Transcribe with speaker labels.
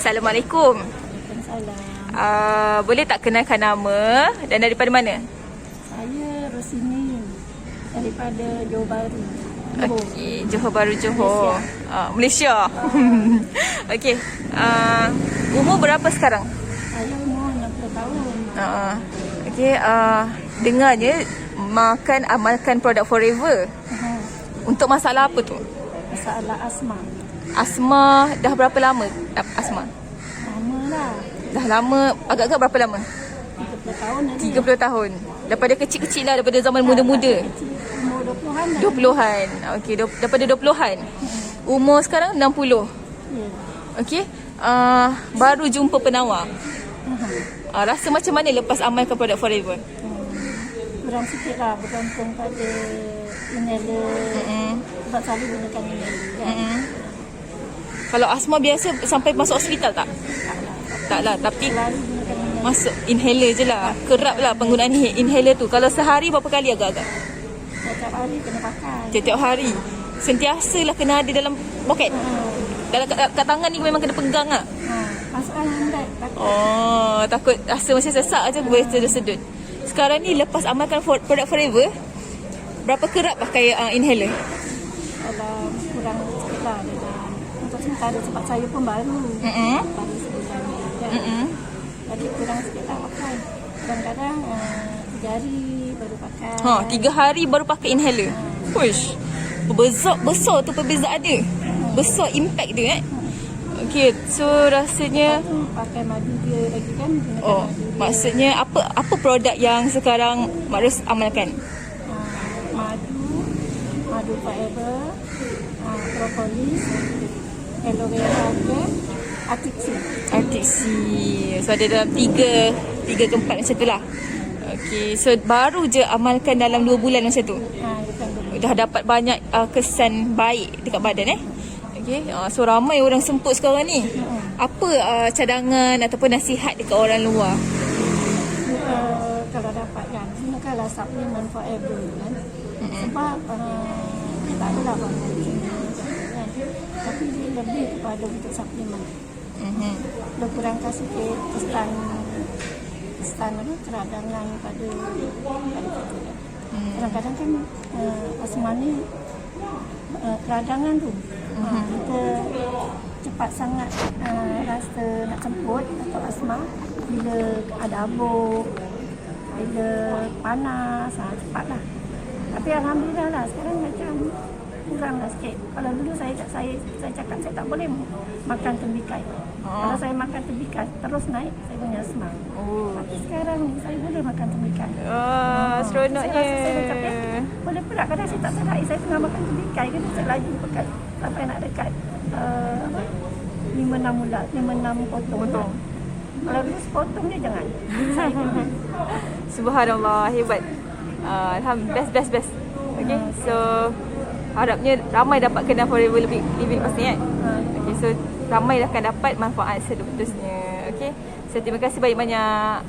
Speaker 1: Assalamualaikum.
Speaker 2: Waalaikumsalam.
Speaker 1: Boleh tak kenalkan nama dan daripada mana?
Speaker 2: Saya Rosini daripada Johor Bahru.
Speaker 1: Okey, Johor Bahru, Johor. Malaysia. Okey. Umur berapa sekarang?
Speaker 2: Saya umur 60 tahun.
Speaker 1: Okey, dengarnya amalkan produk Forever. Untuk masalah apa tu?
Speaker 2: Masalah asma.
Speaker 1: Asma dah berapa lama asma?
Speaker 2: Lama lah.
Speaker 1: Dah lama, agak-agak berapa lama?
Speaker 2: 30 tahun dah.
Speaker 1: 30 tahun. Daripada kecil-kecil lah, daripada zaman muda-muda.
Speaker 2: Umur 20-an dah.
Speaker 1: 20-an. Okey, daripada 20-an. Umur sekarang 60.
Speaker 2: Ya.
Speaker 1: Okey. Baru jumpa penawar. Rasa macam mana lepas amalkan produk Forever?
Speaker 2: Kurang sikit lah bergantung pada inhaler. Sebab selalu gunakan inhaler kan.
Speaker 1: Kalau asma biasa sampai masuk hospital tak? Tak lah, tapi
Speaker 2: Selalu gunakan inhaler.
Speaker 1: masuk inhaler je lah. Kerap lah penggunaan inhaler tu. Kalau sehari berapa kali agak-agak?
Speaker 2: Setiap hari kena pakai.
Speaker 1: Setiap hari. Sentiasa lah kena ada dalam poket. Dalam kat tangan ni memang kena pegang lah.
Speaker 2: Masukkan handbag.
Speaker 1: Takut rasa macam sesak je boleh sedut-sedut. Sekarang ni lepas amalkan produk Forever, berapa kerap pakai inhaler?
Speaker 2: Kalau kurang sikit lah dengan untuk sementara sebab saya pun baru. Baru sebulan ni kan. Jadi kurang sikit lah pakai. Kadang-kadang 3 hari baru pakai.
Speaker 1: 3 hari baru pakai inhaler. Push. Besar tu perbezaan dia. Besar impact dia Okey, so rasanya
Speaker 2: Pakai madu dia lagi kan. Madu
Speaker 1: maksudnya apa produk yang sekarang Mak Ros amalkan?
Speaker 2: Madu Forever, propolis, aloe vera gel,
Speaker 1: Artixi. So ada dalam 3 ke 4 macam tu lah. Okey, so baru je amalkan dalam 2 bulan macam tu. Dah dapat banyak kesan baik dekat badan Okey, so ramai orang semput sekarang ni. Apa cadangan ataupun nasihat dekat orang luar?
Speaker 2: Kalau dapat kan, gunakanlah suplemen Forever kan. Sebab dia tak adalah banyak kan. Tapi dia lebih kepada untuk suplemen. Dia kurangkan sikit kestan keradangan pada kita. Kadang-kadang kan asma ni keradangan tu kita cepat sangat rasa nak cemput atau asma bila ada abuk, bila panas, cepat lah. Tapi alhamdulillah lah sekarang macam kurang lah sikit. Kalau dulu saya cakap saya tak boleh makan tembikai. Kalau saya makan tembikai terus naik saya punya asma. Tapi sekarang ni saya boleh makan tembikai.
Speaker 1: Seronoknya.
Speaker 2: Saya macam boleh pula kadang saya tak sedar saya tengah makan tembikai kan saya laju pekat sampai nak dekat 5-6 potong. Kalau dulu sepotong je jangan.
Speaker 1: Subhanallah, hebat. Alhamdulillah, best. Okay, so harapnya ramai dapat kenal Forever lebih lepas ni Okay, so ramai akan dapat manfaat seterusnya. Okay, so terima kasih banyak-banyak.